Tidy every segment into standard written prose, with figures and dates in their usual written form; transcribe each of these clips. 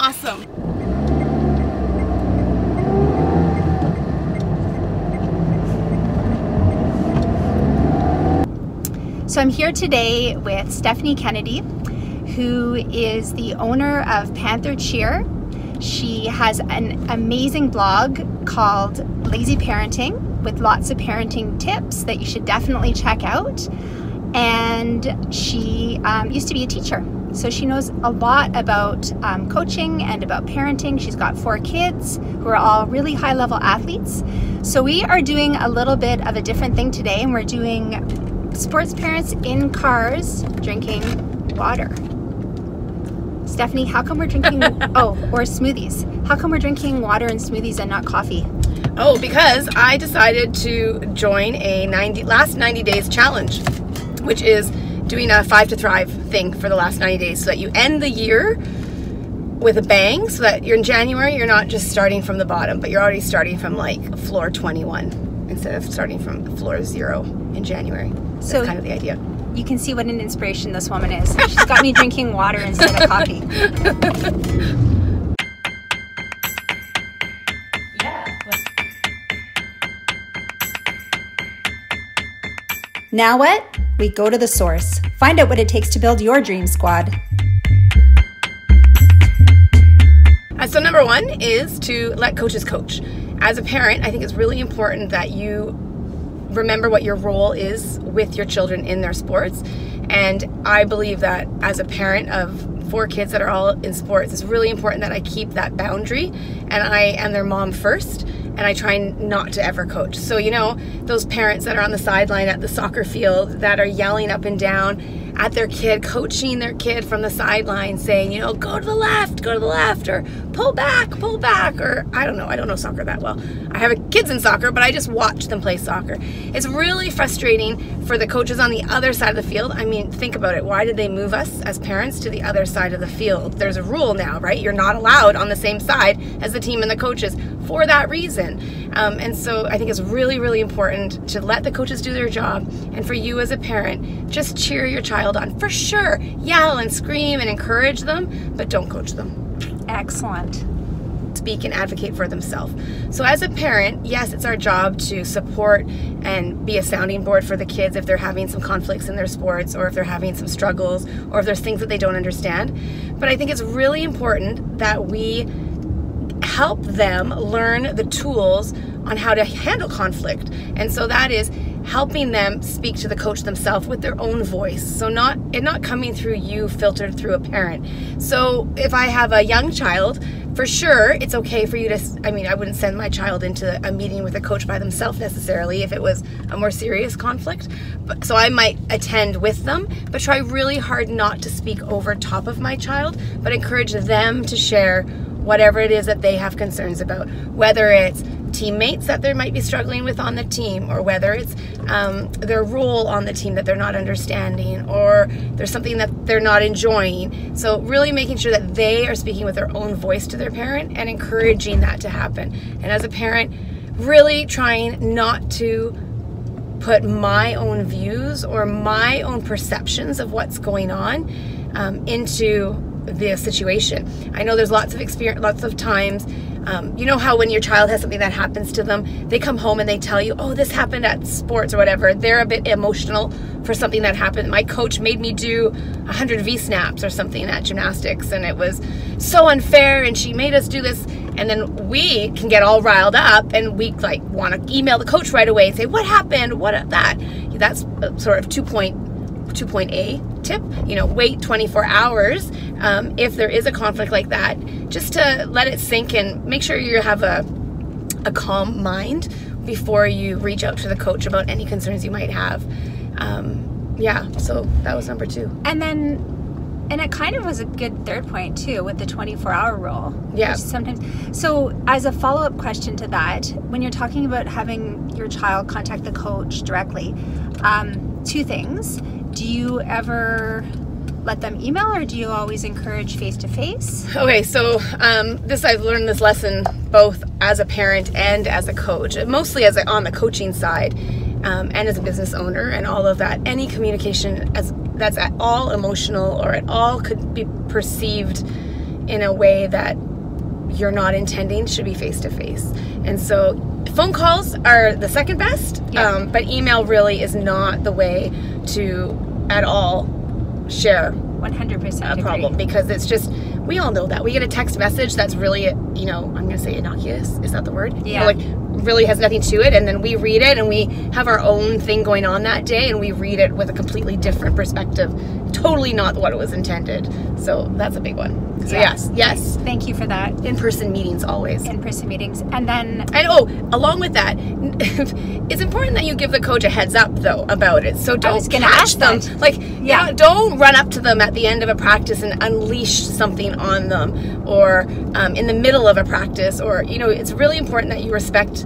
Awesome. So I'm here today with Stephanie Kennedy, who is the owner of Panther Cheer. She has an amazing blog called Lazy Parenting with lots of parenting tips that you should definitely check out. And she used to be a teacher, so she knows a lot about coaching and about parenting. She's got 4 kids who are all really high-level athletes. So we are doing a little bit of a different thing today, and we're doing sports parents in cars drinking water. Stephanie, how come we're drinking, or smoothies. How come we're drinking water and smoothies and not coffee? Oh, because I decided to join a last 90 days challenge, which is doing a 5 to Thrive thing for the last 90 days so that you end the year with a bang, so that you're in January, you're not just starting from the bottom, but you're already starting from like floor 21 instead of starting from floor 0 in January. So that's kind of the idea. You can see what an inspiration this woman is. She's got me drinking water instead of coffee. Now what? We go to the source. Find out what it takes to build your dream squad. So number 1 is to let coaches coach. As a parent, I think it's really important that you remember what your role is with your children in their sports. And I believe that as a parent of 4 kids that are all in sports, it's really important that I keep that boundary, and I am their mom first, and I try not to ever coach. So, you know, those parents that are on the sideline at the soccer field that are yelling up and down at their kid, coaching their kid from the sideline, saying, you know, go to the left, or pull back, or I don't know soccer that well. I have kids in soccer, but I just watch them play soccer. It's really frustrating for the coaches on the other side of the field. I mean, think about it. Why did they move us as parents to the other side of the field? There's a rule now, right? You're not allowed on the same side as the team and the coaches for that reason. And so I think it's really, really important to let the coaches do their job, and for you as a parent, just cheer your child on. For sure, yell and scream and encourage them, but don't coach them. Excellent. Speak and advocate for themselves. So as a parent, yes, it's our job to support and be a sounding board for the kids if they're having some conflicts in their sports, or if they're having some struggles, or if there's things that they don't understand. But I think it's really important that we help them learn the tools on how to handle conflict. And so that is helping them speak to the coach themselves with their own voice. So not coming through you, filtered through a parent. So if I have a young child, for sure, it's okay for you to, I wouldn't send my child into a meeting with a coach by themselves necessarily if it was a more serious conflict. So I might attend with them, but try really hard not to speak over top of my child, but encourage them to share whatever it is that they have concerns about, whether it's teammates that they might be struggling with on the team, or whether it's their role on the team that they're not understanding, or there's something that they're not enjoying. So really making sure that they are speaking with their own voice to their parent and encouraging that to happen. And as a parent, really trying not to put my own views or my own perceptions of what's going on into the situation. I know there's lots of times, you know how when your child has something that happens to them, they come home and they tell you, oh, this happened at sports or whatever. They're a bit emotional for something that happened. My coach made me do 100 V-snaps or something at gymnastics, and it was so unfair, and she made us do this. And then we can get all riled up, and we like want to email the coach right away and say, what happened? That's sort of 2.A tip, wait 24 hours if there is a conflict like that, just to let it sink and make sure you have a calm mind before you reach out to the coach about any concerns you might have. So that was number 2. And it kind of was a good third point too, with the 24-hour rule. Yeah. So as a follow-up question to that, when you're talking about having your child contact the coach directly, 2 things. Do you ever let them email, or do you always encourage face-to-face? Okay, so I've learned this lesson both as a parent and as a coach, mostly on the coaching side, and as a business owner and all of that. Any communication that's at all emotional or at all could be perceived in a way that you're not intending should be face-to-face. And so phone calls are the second best, but email really is not the way to at all share 100% a problem, because it's just, we all know that. We get a text message that's really, you know, I'm going to say innocuous. Is that the word? Yeah. Like, really has nothing to it, and then we read it and we have our own thing going on that day, and we read it with a completely different perspective, totally not what it was intended. So that's a big one. So yes, thank you for that. In-person meetings, always In-person meetings. And then, and along with that, it's important that you give the coach a heads up though about it. So don't catch them, like, don't run up to them at the end of a practice and unleash something on them, or in the middle of a practice, or, you know, it's really important that you respect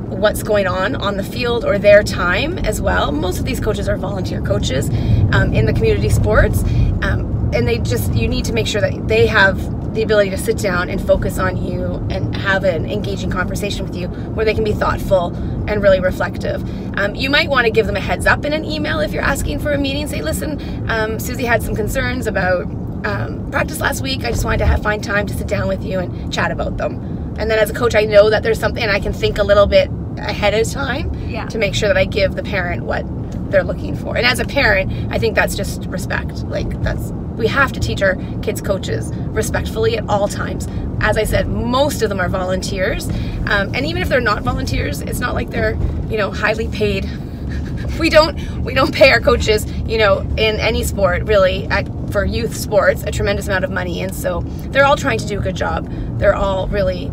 what's going on the field, or their time as well. Most of these coaches are volunteer coaches in the community sports, and you need to make sure that they have the ability to sit down and focus on you and have an engaging conversation with you where they can be thoughtful and really reflective. You might want to give them a heads up in an email if you're asking for a meeting. Say, listen, Susie had some concerns about practice last week. I just wanted to find time to sit down with you and chat about them. And then as a coach, I know that there's something, and I can think a little bit ahead of time to make sure that I give the parent what they're looking for. And as a parent, I think that's just respect. Like, we have to teach our kids' coaches respectfully at all times. As I said, most of them are volunteers. And even if they're not volunteers, it's not like they're, you know, highly paid. We don't pay our coaches, you know, in any sport really, for youth sports, a tremendous amount of money. And so they're all trying to do a good job. They're all really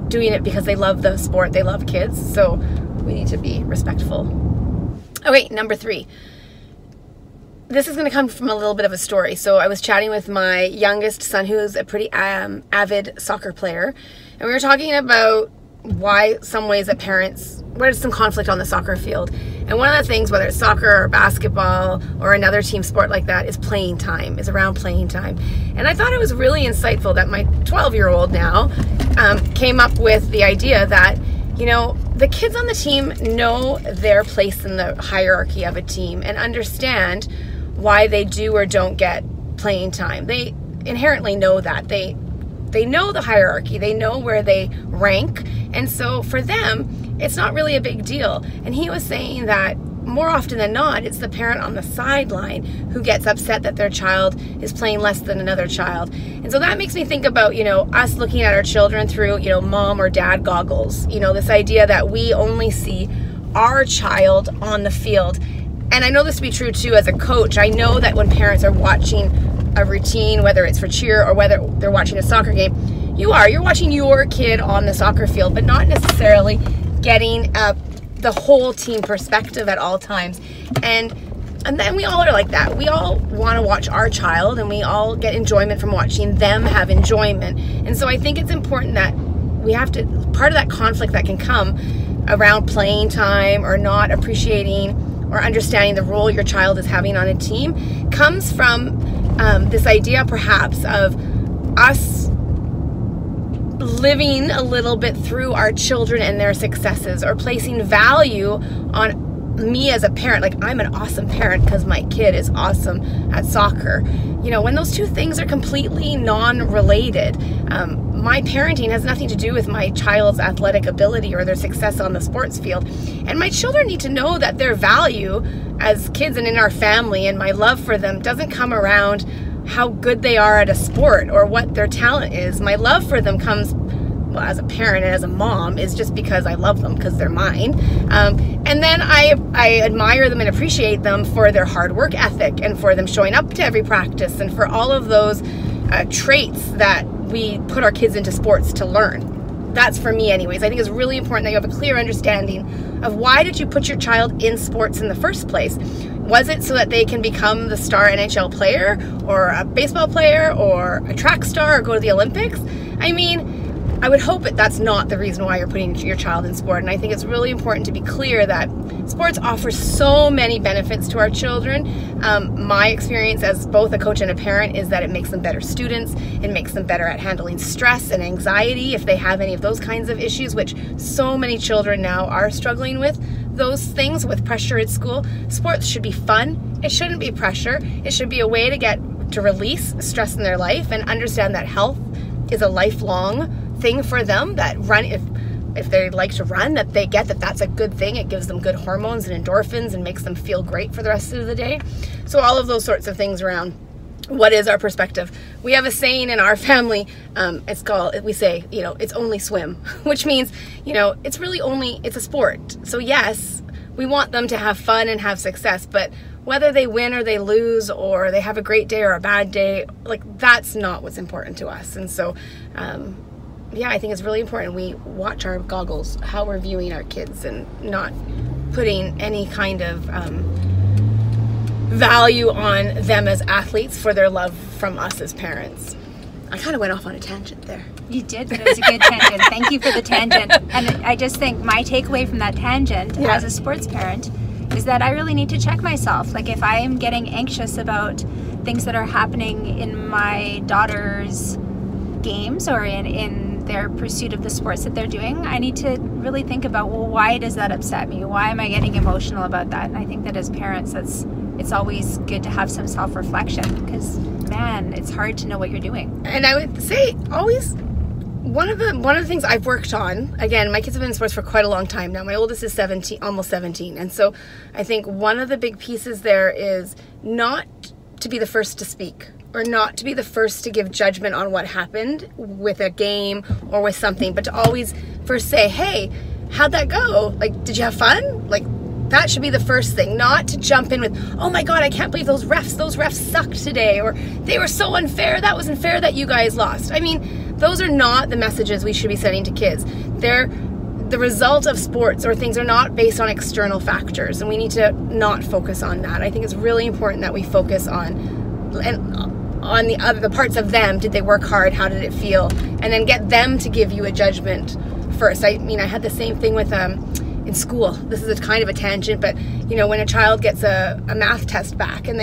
doing it because they love the sport, they love kids, so we need to be respectful. Okay, number 3. This is going to come from a little bit of a story. So I was chatting with my youngest son, who is a pretty avid soccer player, and we were talking about why some ways that parents, where's some conflict on the soccer field. And one of the things, whether it's soccer or basketball or another team sport like that, is playing time, is around playing time. And I thought it was really insightful that my 12-year-old now came up with the idea that, you know, the kids on the team know their place in the hierarchy of a team and understand why they do or don't get playing time. They inherently know that. They know the hierarchy. They know where they rank. And so for them, it's not really a big deal. And he was saying that more often than not, it's the parent on the sideline who gets upset that their child is playing less than another child. And so that makes me think about, you know, us looking at our children through, you know, mom or dad goggles. You know, this idea that we only see our child on the field. And I know this to be true too as a coach. I know that when parents are watching a routine, whether it's for cheer or whether they're watching a soccer game, you're watching your kid on the soccer field, but not necessarily getting the whole team perspective at all times. And then we all are like that. We all want to watch our child, and we all get enjoyment from watching them have enjoyment. And so I think it's important that we have to, part of that conflict that can come around playing time or not appreciating or understanding the role your child is having on a team comes from this idea perhaps of us living a little bit through our children and their successes, or placing value on me as a parent. Like, I'm an awesome parent because my kid is awesome at soccer. You know, when those two things are completely non-related. My parenting has nothing to do with my child's athletic ability or their success on the sports field. And my children need to know that their value as kids and in our family, and my love for them, doesn't come around how good they are at a sport or what their talent is. My love for them comes, well, as a parent and as a mom, is just because I love them, because they're mine. And then I admire them and appreciate them for their hard work ethic, and for them showing up to every practice, and for all of those traits that we put our kids into sports to learn. That's for me anyways. I think it's really important that you have a clear understanding of why did you put your child in sports in the first place. Was it so that they can become the star NHL player, or a baseball player, or a track star, or go to the Olympics? I mean, I would hope that that's not the reason why you're putting your child in sport. And I think it's really important to be clear that sports offers so many benefits to our children. My experience as both a coach and a parent is that it makes them better students. It makes them better at handling stress and anxiety if they have any of those kinds of issues, which so many children now are struggling with. Those things with pressure at school. Sports should be fun. It shouldn't be pressure. It should be a way to release stress in their life and understand that health is a lifelong thing for them, that run, if they like to run, that they get that that's a good thing. It gives them good hormones and endorphins and makes them feel great for the rest of the day. So all of those sorts of things around what is our perspective. We have a saying in our family, we say, it's only swim, which means, it's really only, it's a sport. So yes, we want them to have fun and have success, but whether they win or they lose or they have a great day or a bad day, like, that's not what's important to us. And so, I think it's really important we watch our goggles, how we're viewing our kids, and not putting any kind of value on them as athletes for their love from us as parents. I kind of went off on a tangent there. You did, but it was a good tangent. Thank you for the tangent. And I just think my takeaway from that tangent as a sports parent is that I really need to check myself. Like, if I am getting anxious about things that are happening in my daughter's games or in their pursuit of the sports that they're doing, I need to really think about, well, why does that upset me? Why am I getting emotional about that? And I think that as parents, it's always good to have some self-reflection, because, man, it's hard to know what you're doing. And I would say always, one of the things I've worked on, again, my kids have been in sports for quite a long time now. My oldest is 17, almost 17. And so I think one of the big pieces there is not to be the first to speak, or not to be the first to give judgment on what happened with a game or with something, but to always first say, hey, how'd that go? Like, did you have fun? Like, that should be the first thing, not to jump in with, oh my God, I can't believe those refs sucked today, or they were so unfair, that wasn't fair that you guys lost. I mean, those are not the messages we should be sending to kids. They're the result of sports or things are not based on external factors, and we need to not focus on that. I think it's really important that we focus on the parts of them. Did they work hard? How did it feel? And then get them to give you a judgment first. I mean, I had the same thing with in school. This is a kind of a tangent, but when a child gets a math test back and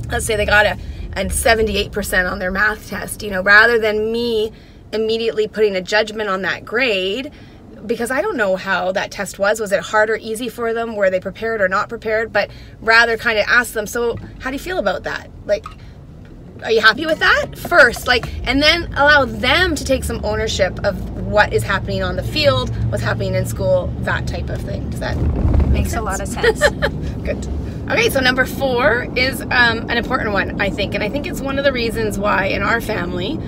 let's say they got a 78% on their math test, rather than me immediately putting a judgment on that grade, because I don't know how that test was it hard or easy for them? Were they prepared or not prepared? But rather kind of ask them, so how do you feel about that? Like, are you happy with that first? And then allow them to take some ownership of what is happening on the field, what's happening in school, that type of thing. Does that make sense? A lot of sense. Good. Okay, so number 4 is an important one, I think. And I think it's one of the reasons why in our family,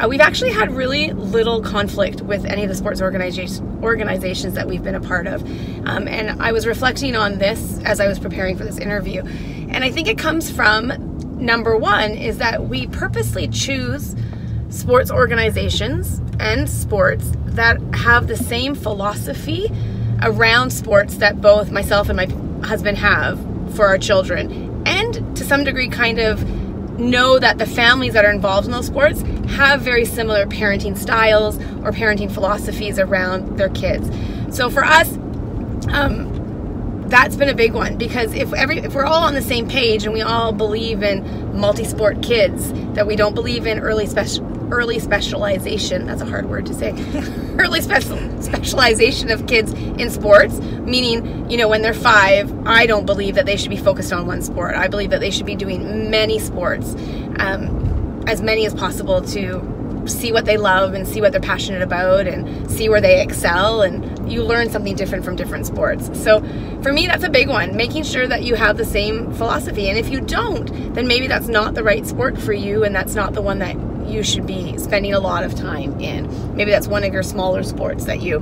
we've actually had really little conflict with any of the sports organizations that we've been a part of. And I was reflecting on this as I was preparing for this interview. And I think it comes from, number 1, is that we purposely choose sports organizations and sports that have the same philosophy around sports that both myself and my husband have for our children. And to some degree kind of know that the families that are involved in those sports have very similar parenting styles or parenting philosophies around their kids. So for us, that's been a big one, because if we're all on the same page and we all believe in multi-sport kids, that we don't believe in early specialization, that's a hard word to say, early specialization of kids in sports, meaning, when they're 5, I don't believe that they should be focused on one sport. I believe that they should be doing many sports, as many as possible, to see what they love and see what they're passionate about and see where they excel, and you learn something different from different sports. So for me, that's a big one, making sure that you have the same philosophy. And if you don't, then maybe that's not the right sport for you, and that's not the one that you should be spending a lot of time in. Maybe that's one of your smaller sports that you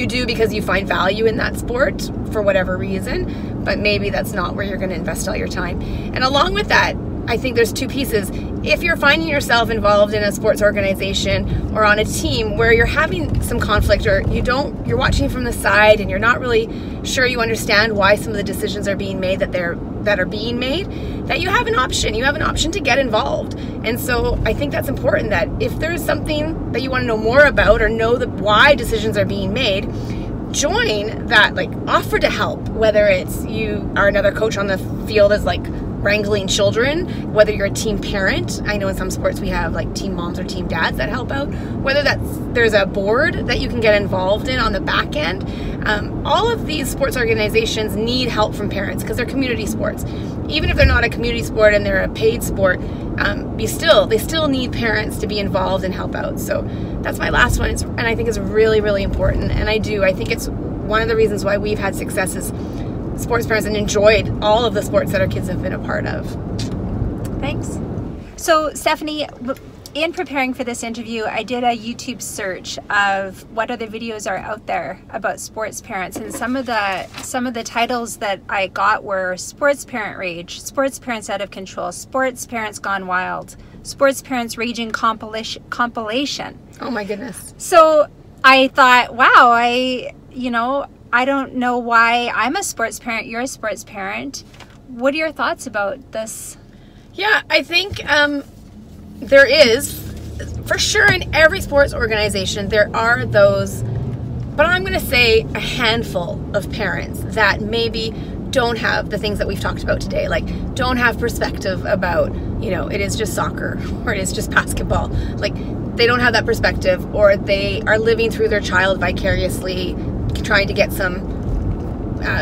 do because you find value in that sport for whatever reason, but maybe that's not where you're going to invest all your time. And along with that, I think there's 2 pieces. If you're finding yourself involved in a sports organization or on a team where you're having some conflict, or you're watching from the side and you're not really sure you understand why some of the decisions are being made that are being made, that you have an option. You have an option to get involved. And so I think that's important, that if there's something that you want to know more about or know why decisions are being made, join that, offer to help, whether it's you are another coach on the field as wrangling children, whether you're a team parent. I know in some sports we have team moms or team dads that help out, whether there's a board that you can get involved in on the back end. All of these sports organizations need help from parents because they're community sports. Even if they're not a community sport and they're a paid sport, they still need parents to be involved and help out. So that's my last one. And I think it's really, really important. And I think it's one of the reasons why we've had success as sports parents and enjoyed all of the sports that our kids have been a part of. Thanks. So Stephanie, in preparing for this interview, I did a YouTube search of what other videos are out there about sports parents, and some of the titles that I got were Sports Parent Rage, Sports Parents Out of Control, Sports Parents Gone Wild, Sports Parents Raging Compilation. Oh my goodness. So I thought, wow, I don't know why I'm a sports parent, you're a sports parent. What are your thoughts about this? Yeah, I think there is, for sure, in every sports organization, there are those, but I'm going to say a handful of parents that maybe don't have the things that we've talked about today, like don't have perspective about, it is just soccer or it is just basketball. Like they don't have that perspective, or they are living through their child vicariously, trying to get some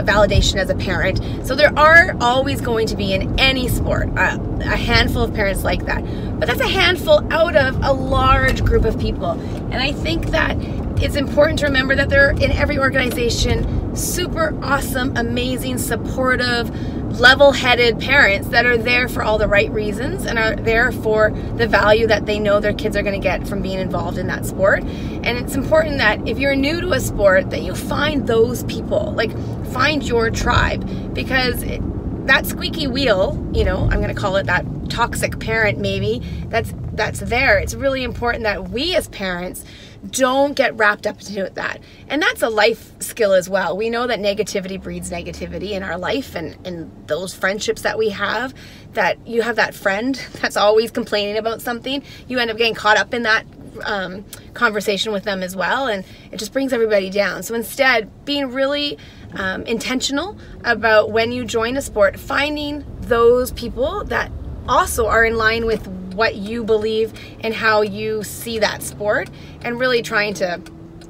validation as a parent. So there are always going to be in any sport a handful of parents like that, but that's a handful out of a large group of people. And I think that it's important to remember that there are in every organization super awesome, amazing, supportive, level-headed parents that are there for all the right reasons and are there for the value that they know their kids are going to get from being involved in that sport. And it's important that if you're new to a sport, that you find those people, like find your tribe, because that squeaky wheel, I'm going to call it that toxic parent maybe, that's there. It's really important that we as parents don't get wrapped up into that. And that's a life skill as well. We know that negativity breeds negativity in our life, and in those friendships that we have, that you have that friend that's always complaining about something, you end up getting caught up in that conversation with them as well, and it just brings everybody down. So instead, being really intentional about when you join a sport, finding those people that also are in line with what you believe and how you see that sport, and really trying to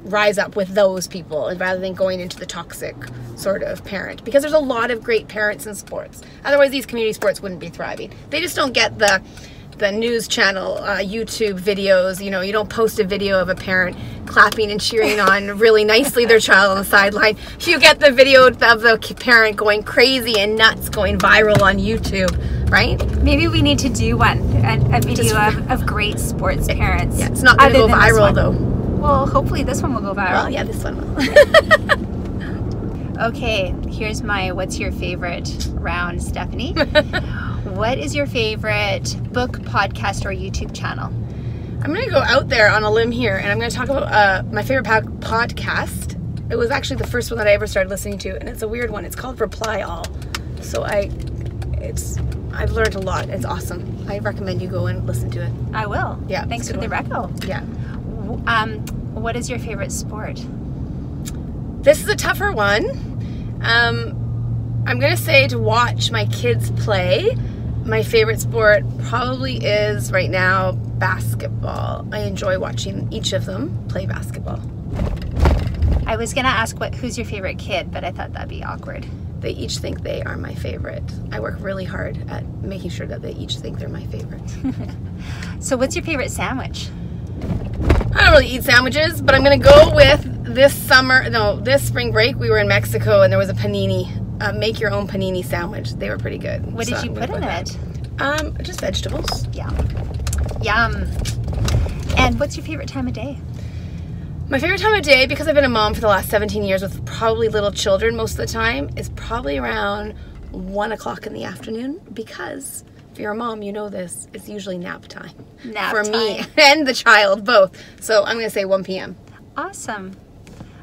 rise up with those people, and rather than going into the toxic sort of parent, because there's a lot of great parents in sports. Otherwise these community sports wouldn't be thriving. They just don't get the news channel YouTube videos. You don't post a video of a parent clapping and cheering on really nicely their child on the sideline. You get the video of the parent going crazy and nuts, going viral on YouTube, right? Maybe we need to do a video of great sports parents. Yeah, it's not going to go viral though. Well, hopefully this one will go viral. Well, yeah, this one will. Okay, here's my what's your favorite round, Stephanie. What is your favorite book, podcast, or YouTube channel? I'm going to go out there on a limb here, and I'm going to talk about my favorite podcast. It was actually the first one that I ever started listening to, and it's a weird one. It's called Reply All. So I've learned a lot. It's awesome. I recommend you go and listen to it. I will. Yeah. Thanks for the reco. Yeah. What is your favorite sport? This is a tougher one. I'm going to say to watch my kids play. My favorite sport probably is right now basketball. I enjoy watching each of them play basketball. I was going to ask who's your favorite kid, but I thought that'd be awkward. They each think they are my favorite. I work really hard at making sure that they each think they're my favorite. So what's your favorite sandwich? I don't really eat sandwiches, but I'm going to go with this spring break we were in Mexico, and there was a panini, make your own panini sandwich. They were pretty good. What did you put in it? Just vegetables. Yum. Yum. And what's your favorite time of day? My favorite time of day, because I've been a mom for the last 17 years with probably little children most of the time, is probably around 1 o'clock in the afternoon, because if you're a mom, you know this, it's usually nap time. For me and the child, both. So I'm going to say 1 p.m. Awesome.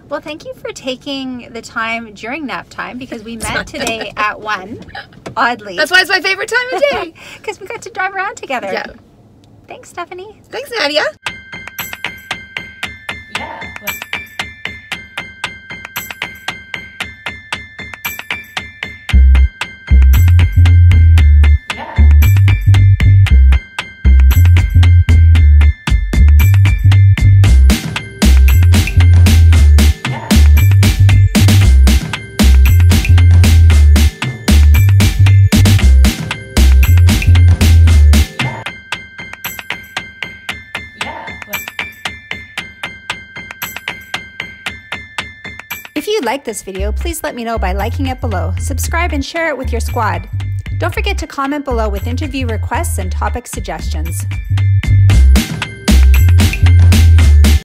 Well, thank you for taking the time during nap time, because we met today at 1, oddly. That's why it's my favorite time of day. Because we got to drive around together. Yeah. Thanks, Stephanie. Thanks, Nadia. you like this video, please let me know by liking it below, subscribe and share it with your squad. Don't forget to comment below with interview requests and topic suggestions.